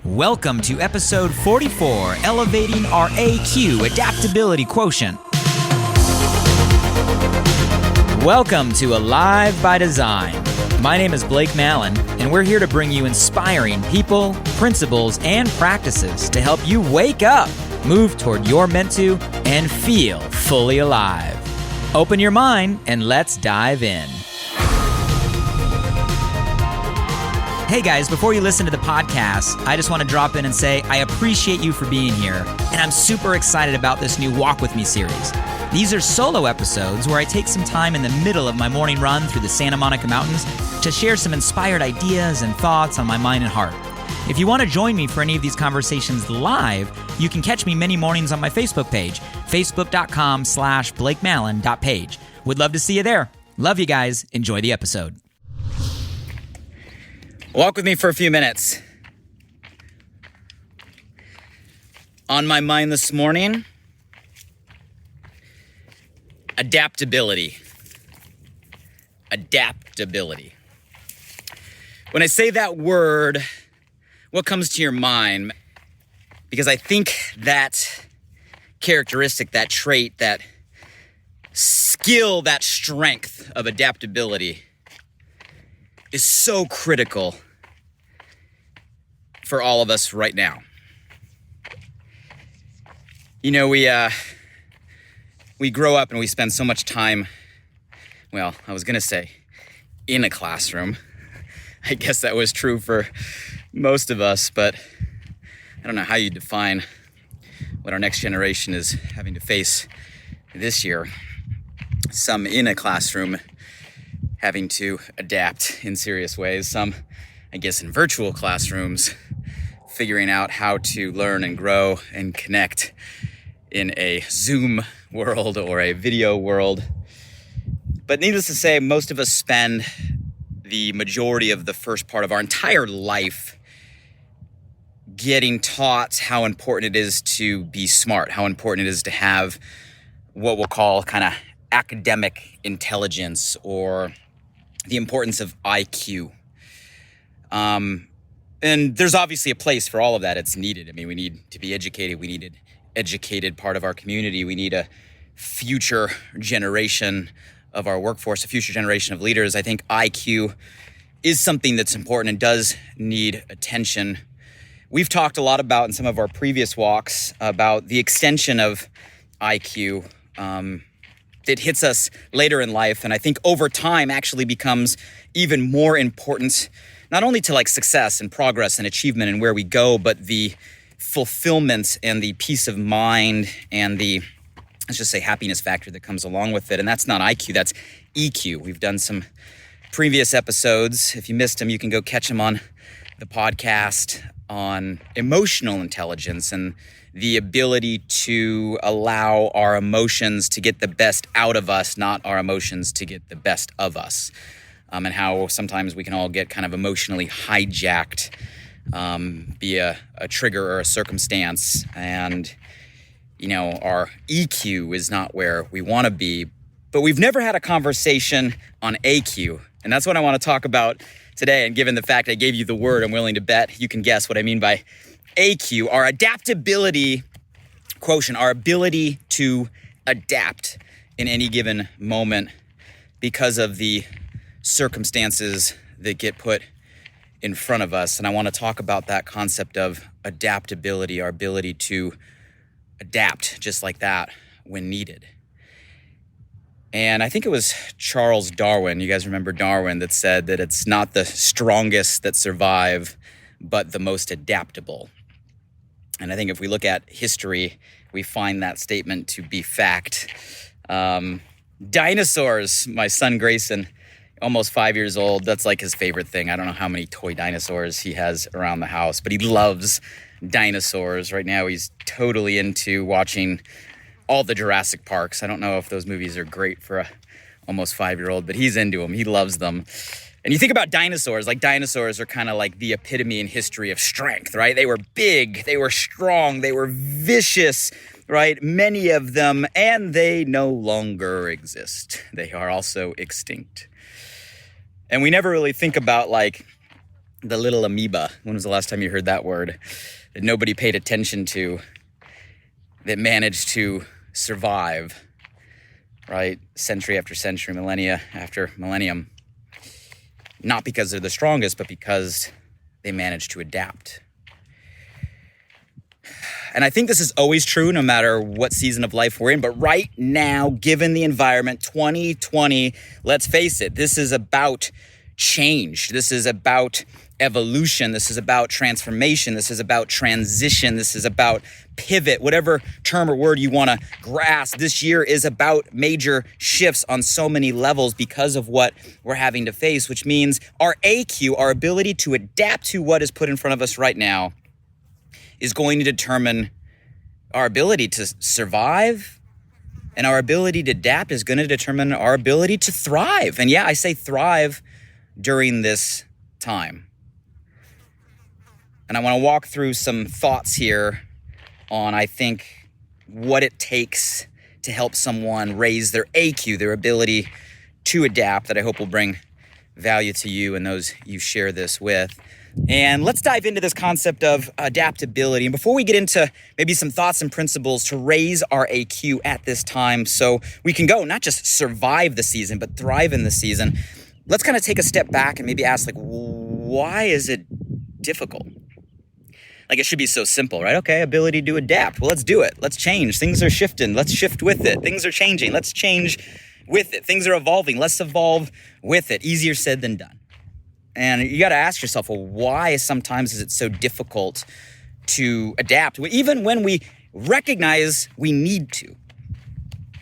Welcome to episode 44, Elevating Our AQ, Adaptability Quotient. Welcome to Alive by Design. My name is Blake Mallon, and we're here to bring you inspiring people, principles, and practices to help you wake up, move toward your meant to, and feel fully alive. Open your mind and let's dive in. Hey guys, before you listen to the podcast, I just want to drop in and say I appreciate you for being here, and I'm super excited about this new Walk With Me series. These are solo episodes where I take some time in the middle of my morning run through the Santa Monica Mountains to share some inspired ideas and thoughts on my mind and heart. If you want to join me for any of these conversations live, you can catch me many mornings on my Facebook page, facebook.com/blakemallon.page. Would love to see you there. Love you guys. Enjoy the episode. Walk with me for a few minutes. On my mind this morning, adaptability. Adaptability. When I say that word, what comes to your mind? Because I think that characteristic, that trait, that skill, that strength of adaptability is so critical for all of us right now. You know, we grow up and we spend so much time, well, I was gonna say in a classroom. I guess that was true for most of us, but I don't know how you define what our next generation is having to face this year. Some in a classroom having to adapt in serious ways. Some, I guess, in virtual classrooms, figuring out how to learn and grow and connect in a Zoom world or a video world. But needless to say, most of us spend the majority of the first part of our entire life getting taught how important it is to be smart, how important it is to have what we'll call kind of academic intelligence, or the importance of IQ. And there's obviously a place for all of that. It's needed. I mean, we need to be educated. We need an educated part of our community. We need a future generation of our workforce, a future generation of leaders. I think IQ is something that's important and does need attention. We've talked a lot about in some of our previous walks about the extension of IQ that hits us later in life, and I think over time actually becomes even more important, not only to like success and progress and achievement and where we go, but the fulfillment and the peace of mind and the, let's just say, happiness factor that comes along with it. And that's not IQ, that's EQ. We've done some previous episodes. If you missed them, you can go catch them on the podcast on emotional intelligence and the ability to allow our emotions to get the best out of us, not our emotions to get the best of us. And how sometimes we can all get kind of emotionally hijacked via a trigger or a circumstance. And, you know, our EQ is not where we want to be. But we've never had a conversation on AQ. And that's what I want to talk about today. And given the fact I gave you the word, I'm willing to bet you can guess what I mean by AQ, our adaptability quotient, our ability to adapt in any given moment because of the circumstances that get put in front of us. And I want to talk about that concept of adaptability, our ability to adapt just like that when needed. And I think it was Charles Darwin, you guys remember Darwin, that said that it's not the strongest that survive, but the most adaptable. And I think if we look at history, we find that statement to be fact. Dinosaurs, my son Grayson, almost 5 years old, that's like his favorite thing. I don't know how many toy dinosaurs he has around the house, but he loves dinosaurs. Right now he's totally into watching all the Jurassic Parks. I don't know if those movies are great for a almost 5-year-old, but he's into them. He loves them. And you think about dinosaurs, like dinosaurs are kind of like the epitome in history of strength, right? They were big, they were strong, they were vicious, right? Many of them, and they no longer exist. They are also extinct. And we never really think about like the little amoeba. When was the last time you heard that word? That nobody paid attention to, that managed to survive, right? Century after century, millennia after millennium. Not because they're the strongest, but because they managed to adapt. And I think this is always true no matter what season of life we're in. But right now, given the environment, 2020, let's face it, this is about change. This is about evolution. This is about transformation. This is about transition. This is about pivot, whatever term or word you want to grasp. This year is about major shifts on so many levels because of what we're having to face, which means our AQ, our ability to adapt to what is put in front of us right now, is going to determine our ability to survive, and our ability to adapt is going to determine our ability to thrive. And yeah, I say thrive during this time. And I want to walk through some thoughts here on, I think, what it takes to help someone raise their AQ, their ability to adapt, that I hope will bring value to you and those you share this with. And let's dive into this concept of adaptability. And before we get into maybe some thoughts and principles to raise our AQ at this time so we can go not just survive the season, but thrive in the season, let's kind of take a step back and maybe ask, like, why is it difficult? Like, it should be so simple, right? Okay, ability to adapt. Well, let's do it. Let's change. Things are shifting. Let's shift with it. Things are changing. Let's change with it. Things are evolving. Let's evolve with it. Easier said than done. And you got to ask yourself, well, why sometimes is it so difficult to adapt, even when we recognize we need to?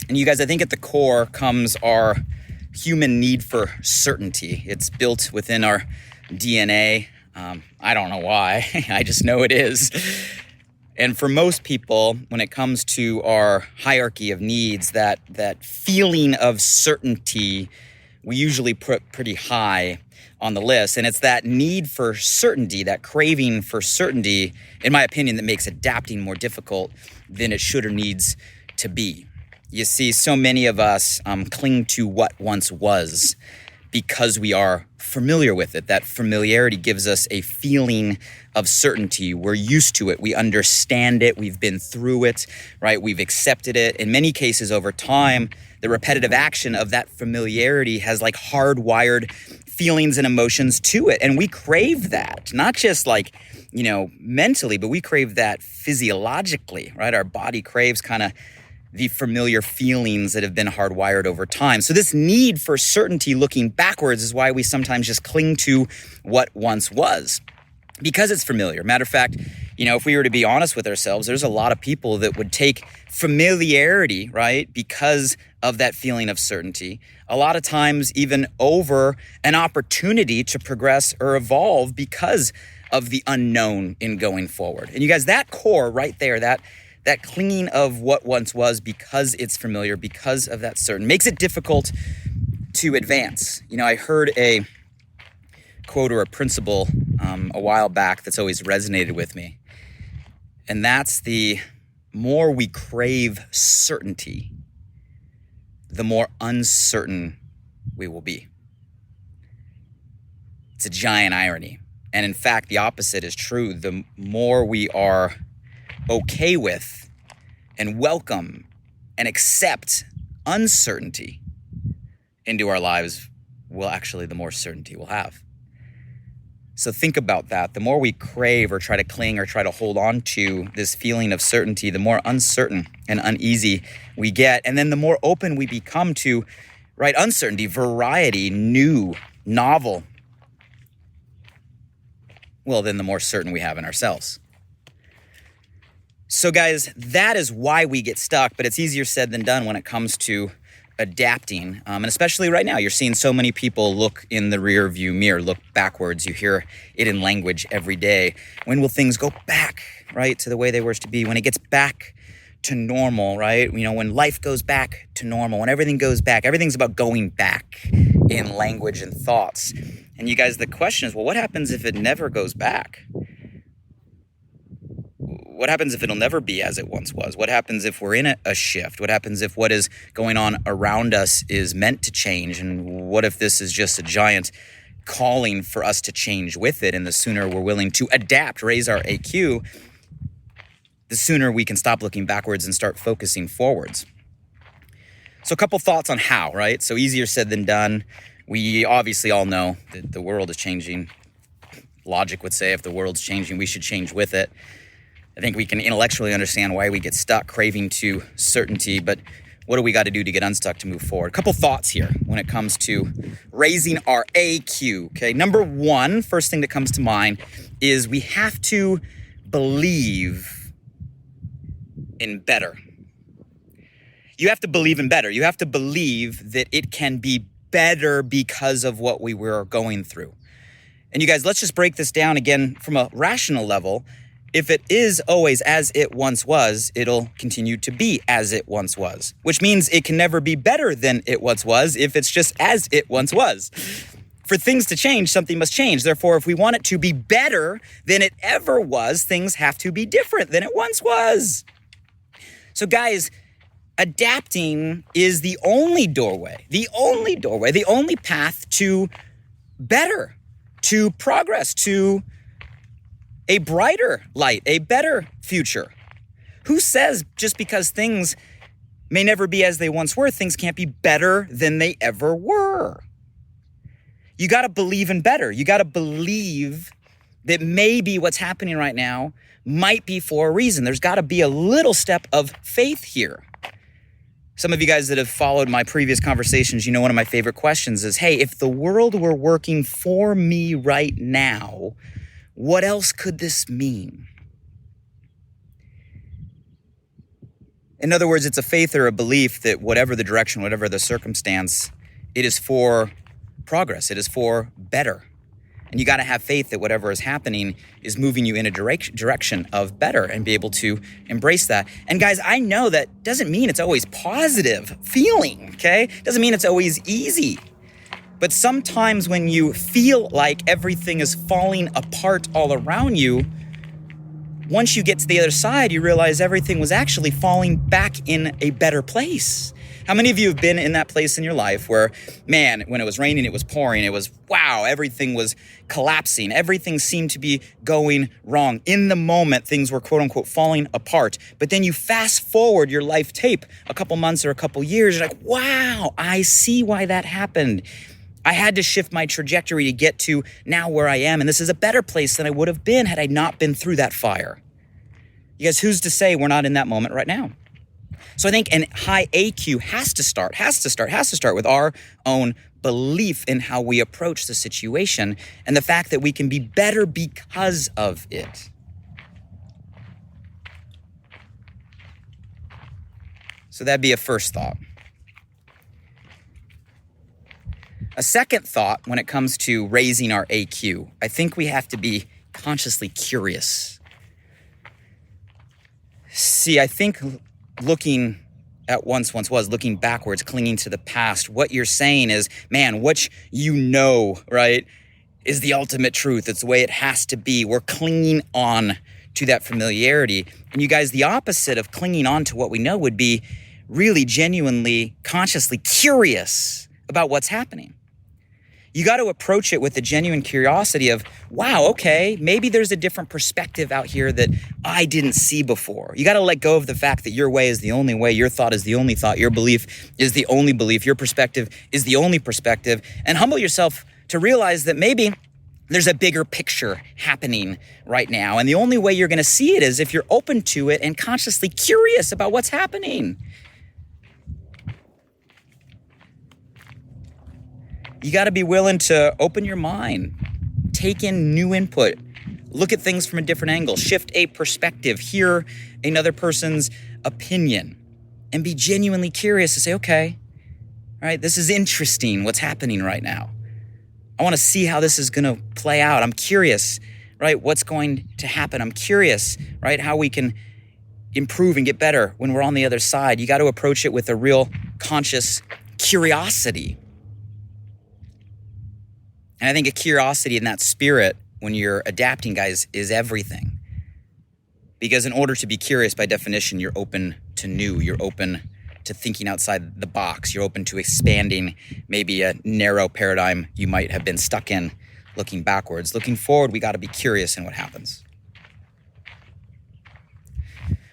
And you guys, I think at the core comes our human need for certainty. It's built within our DNA. I don't know why. I just know it is. And for most people, when it comes to our hierarchy of needs, that feeling of certainty, we usually put pretty high on the list. And it's that need for certainty, that craving for certainty, in my opinion, that makes adapting more difficult than it should or needs to be. You see, so many of us cling to what once was because we are familiar with it. That familiarity gives us a feeling of certainty. We're used to it. We understand it. We've been through it, right? We've accepted it. In many cases over time, the repetitive action of that familiarity has like hardwired feelings and emotions to it. And we crave that, not just like, mentally, but we crave that physiologically, right? Our body craves kind of the familiar feelings that have been hardwired over time. So this need for certainty looking backwards is why we sometimes just cling to what once was, because it's familiar. Matter of fact, if we were to be honest with ourselves, there's a lot of people that would take familiarity, right, because of that feeling of certainty, a lot of times even over an opportunity to progress or evolve because of the unknown in going forward. And you guys, that core right there, that clinging of what once was because it's familiar, because of that certain, makes it difficult to advance. I heard a quote or a principle a while back that's always resonated with me. And that's the more we crave certainty, the more uncertain we will be. It's a giant irony. And in fact, the opposite is true. The more we are okay with and welcome and accept uncertainty into our lives, the more certainty we'll have. So think about that. The more we crave or try to cling or try to hold on to this feeling of certainty, the more uncertain and uneasy we get. And then the more open we become to, right, uncertainty, variety, new, novel. Well, then the more certain we have in ourselves. So guys, that is why we get stuck, but it's easier said than done when it comes to adapting. And especially right now, you're seeing so many people look in the rear view mirror, look backwards. You hear it in language every day. When will things go back, right, to the way they were to be? When it gets back to normal, right? When life goes back to normal, when everything goes back, everything's about going back in language and thoughts. And you guys, the question is, well, what happens if it never goes back? What happens if it'll never be as it once was? What happens if we're in a shift? What happens if what is going on around us is meant to change? And what if this is just a giant calling for us to change with it. And the sooner we're willing to adapt, raise our AQ, the sooner we can stop looking backwards and start focusing forwards. So a couple thoughts on how, right? So easier said than done. We obviously all know that the world is changing. Logic would say if the world's changing, we should change with it. I think we can intellectually understand why we get stuck craving to certainty, but what do we got to do to get unstuck to move forward? A couple thoughts here when it comes to raising our AQ, okay? Number one, first thing that comes to mind is we have to believe in better. You have to believe in better. You have to believe that it can be better because of what we were going through. And you guys, let's just break this down again from a rational level. If it is always as it once was, it'll continue to be as it once was, which means it can never be better than it once was if it's just as it once was. For things to change, something must change. Therefore, if we want it to be better than it ever was, things have to be different than it once was. So guys, adapting is the only doorway, the only path to better, to progress, to a brighter light, a better future. Who says just because things may never be as they once were, things can't be better than they ever were? You got to believe in better. You got to believe that maybe what's happening right now might be for a reason. There's got to be a little step of faith here. Some of you guys that have followed my previous conversations, you know one of my favorite questions is, hey, if the world were working for me right now, what else could this mean? In other words, it's a faith or a belief that whatever the direction, whatever the circumstance, it is for progress. It is for better. And you got to have faith that whatever is happening is moving you in a direction of better and be able to embrace that. And guys, I know that doesn't mean it's always positive feeling, okay? Doesn't mean it's always easy. But sometimes when you feel like everything is falling apart all around you, once you get to the other side, you realize everything was actually falling back in a better place. How many of you have been in that place in your life where, man, when it was raining, it was pouring, it was, wow, everything was collapsing. Everything seemed to be going wrong. In the moment, things were, quote unquote, falling apart. But then you fast forward your life tape a couple months or a couple years, you're like, wow, I see why that happened. I had to shift my trajectory to get to now where I am. And this is a better place than I would have been had I not been through that fire. You guys, who's to say we're not in that moment right now? So I think an high AQ has to start with our own belief in how we approach the situation and the fact that we can be better because of it. So that'd be a first thought. A second thought when it comes to raising our AQ, I think we have to be consciously curious. See, I think looking at once was, looking backwards, clinging to the past, what you're saying is, man, what you know, right, is the ultimate truth. It's the way it has to be. We're clinging on to that familiarity. And you guys, the opposite of clinging on to what we know would be really genuinely, consciously curious about what's happening. You got to approach it with a genuine curiosity of, wow, okay, maybe there's a different perspective out here that I didn't see before. You got to let go of the fact that your way is the only way, your thought is the only thought, your belief is the only belief, your perspective is the only perspective, and humble yourself to realize that maybe there's a bigger picture happening right now. And the only way you're going to see it is if you're open to it and consciously curious about what's happening. You got to be willing to open your mind, take in new input, look at things from a different angle, shift a perspective, hear another person's opinion, and be genuinely curious to say, okay, all right, this is interesting what's happening right now. I want to see how this is going to play out. I'm curious, right, what's going to happen. I'm curious, right, how we can improve and get better when we're on the other side. You got to approach it with a real conscious curiosity. And I think a curiosity in that spirit when you're adapting, guys, is everything. Because in order to be curious, by definition, you're open to new. You're open to thinking outside the box. You're open to expanding maybe a narrow paradigm you might have been stuck in looking backwards. Looking forward, we got to be curious in what happens.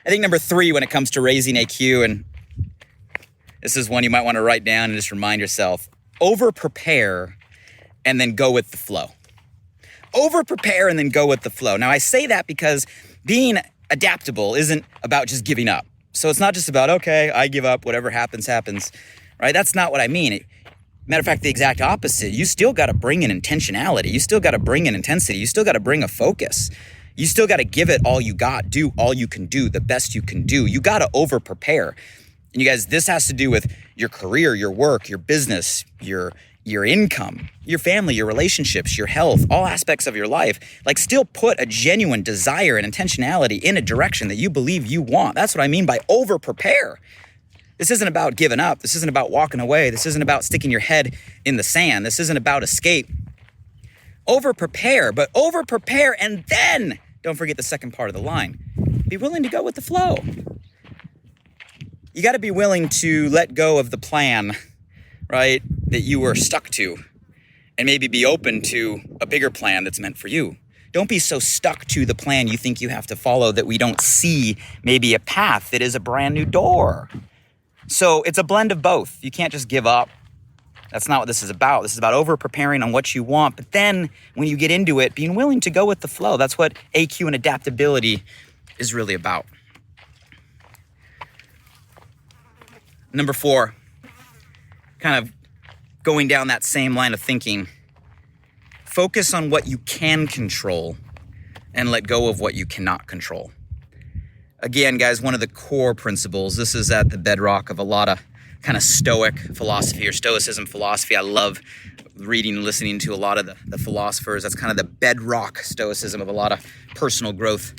I think number 3 when it comes to raising AQ, and this is one you might want to write down and just remind yourself, over-prepare and then go with the flow. Over-prepare and then go with the flow. Now, I say that because being adaptable isn't about just giving up. So it's not just about, okay, I give up, whatever happens, happens, right? That's not what I mean. Matter of fact, the exact opposite. You still got to bring in intentionality. You still got to bring in intensity. You still got to bring a focus. You still got to give it all you got, do all you can do, the best you can do. You got to over-prepare. And you guys, this has to do with your career, your work, your business, your income, your family, your relationships, your health, all aspects of your life. Like, still put a genuine desire and intentionality in a direction that you believe you want. That's what I mean by over-prepare. This isn't about giving up. This isn't about walking away. This isn't about sticking your head in the sand. This isn't about escape. Over-prepare, but over-prepare and then, don't forget the second part of the line, be willing to go with the flow. You got to be willing to let go of the plan, right, that you were stuck to, and maybe be open to a bigger plan that's meant for you. Don't be so stuck to the plan you think you have to follow that we don't see maybe a path that is a brand new door. So it's a blend of both. You can't just give up. That's not what this is about. This is about over-preparing on what you want, but then when you get into it, being willing to go with the flow. That's what AQ and adaptability is really about. Number 4, kind of going down that same line of thinking, focus on what you can control and let go of what you cannot control. Again, guys, one of the core principles, this is at the bedrock of a lot of kind of Stoic philosophy or Stoicism philosophy. I love reading and listening to a lot of the philosophers. That's kind of the bedrock Stoicism of a lot of personal growth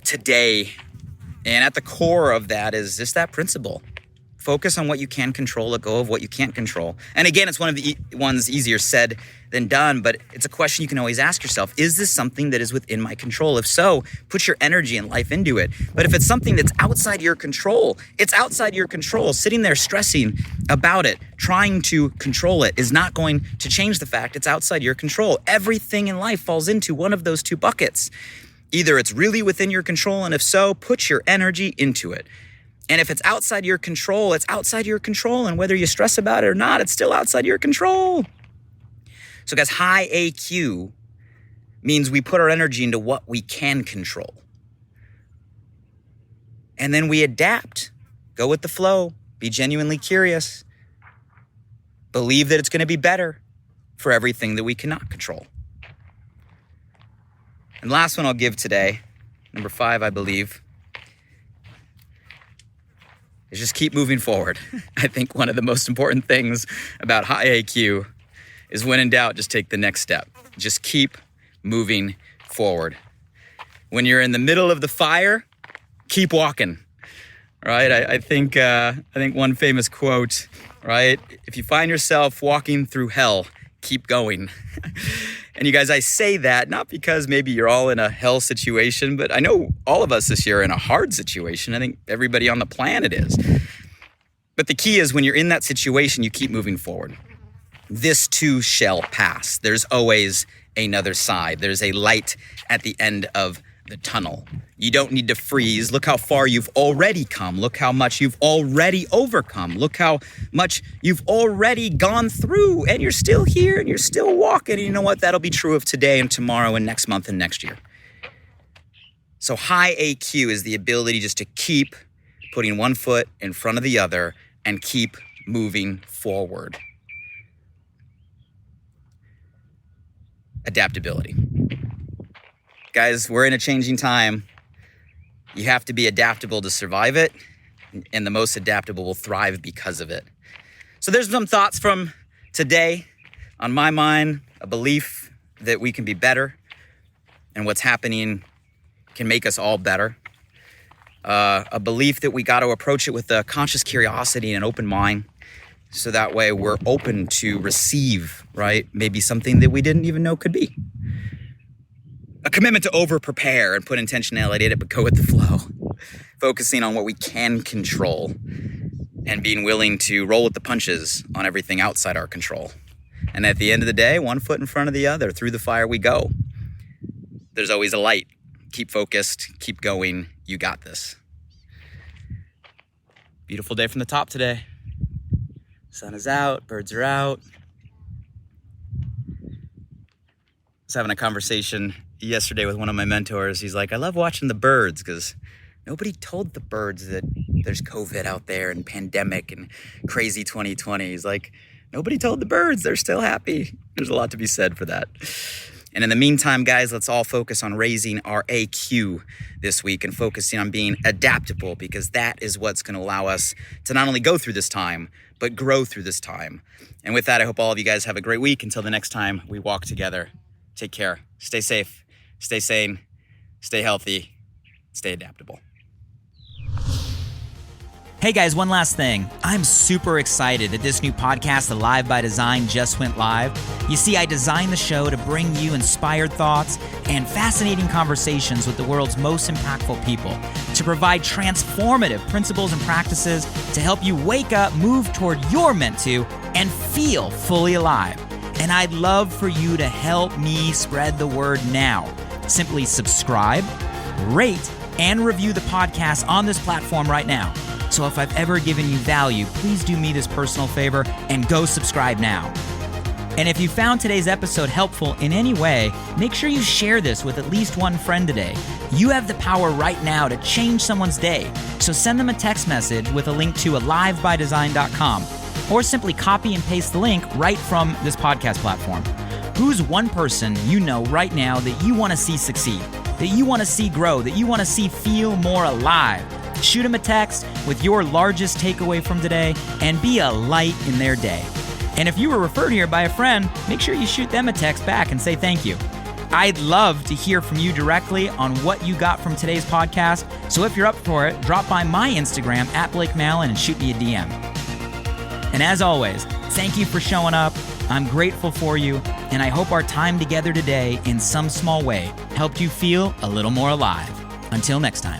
today. And at the core of that is just that principle. Focus on what you can control, let go of what you can't control. And again, it's one of the ones easier said than done, but it's a question you can always ask yourself. Is this something that is within my control? If so, put your energy and life into it. But if it's something that's outside your control, it's outside your control. Sitting there stressing about it, trying to control it is not going to change the fact it's outside your control. Everything in life falls into one of those two buckets. Either it's really within your control, and if so, put your energy into it. And if it's outside your control, it's outside your control. And whether you stress about it or not, it's still outside your control. So guys, high AQ means we put our energy into what we can control. And then we adapt, go with the flow, be genuinely curious, believe that it's going to be better for everything that we cannot control. And last one I'll give today, number 5, I believe, is just keep moving forward. I think one of the most important things about high AQ is when in doubt, just take the next step. Just keep moving forward. When you're in the middle of the fire, keep walking, right? I think one famous quote, right? If you find yourself walking through hell, keep going. And you guys, I say that not because maybe you're all in a hell situation, but I know all of us this year are in a hard situation. I think everybody on the planet is. But the key is when you're in that situation, you keep moving forward. This too shall pass. There's always another side. There's a light at the end of the tunnel. You don't need to freeze. Look how far you've already come. Look how much you've already overcome. Look how much you've already gone through, and you're still here and you're still walking. And you know what? That'll be true of today and tomorrow and next month and next year. So high AQ is the ability just to keep putting one foot in front of the other and keep moving forward. Adaptability. Guys, we're in a changing time. You have to be adaptable to survive it, and the most adaptable will thrive because of it. So there's some thoughts from today on my mind, a belief that we can be better, and what's happening can make us all better. A belief that we got to approach it with a conscious curiosity and an open mind, so that way we're open to receive, right? Maybe something that we didn't even know could be. A commitment to over-prepare and put intentionality in it, but go with the flow. Focusing on what we can control. and being willing to roll with the punches on everything outside our control. And at the end of the day, one foot in front of the other, through the fire we go. There's always a light. Keep focused, keep going. You got this. Beautiful day from the top today. Sun is out, birds are out. I was having a conversation yesterday with one of my mentors. He's like, I love watching the birds because nobody told the birds that there's COVID out there and pandemic and crazy 2020. He's like, nobody told the birds. They're still happy. There's a lot to be said for that. And in the meantime, guys, let's all focus on raising our AQ this week and focusing on being adaptable, because that is what's going to allow us to not only go through this time, but grow through this time. And with that, I hope all of you guys have a great week. Until the next time we walk together, take care, stay safe, stay sane, stay healthy, stay adaptable. Hey guys, one last thing. I'm super excited that this new podcast, Alive by Design, just went live. You see, I designed the show to bring you inspired thoughts and fascinating conversations with the world's most impactful people, to provide transformative principles and practices to help you wake up, move toward your meant to, and feel fully alive. And I'd love for you to help me spread the word now. Simply subscribe, rate, and review the podcast on this platform right now. So if I've ever given you value, please do me this personal favor and go subscribe now. And if you found today's episode helpful in any way, make sure you share this with at least one friend today. You have the power right now to change someone's day. So send them a text message with a link to alivebydesign.com, or simply copy and paste the link right from this podcast platform. Who's one person you know right now that you want to see succeed, that you want to see grow, that you want to see feel more alive? Shoot them a text with your largest takeaway from today and be a light in their day. And if you were referred here by a friend, make sure you shoot them a text back and say thank you. I'd love to hear from you directly on what you got from today's podcast. So if you're up for it, drop by my Instagram @BlakeMallon and shoot me a DM. And as always, thank you for showing up. I'm grateful for you, and I hope our time together today in some small way helped you feel a little more alive. Until next time.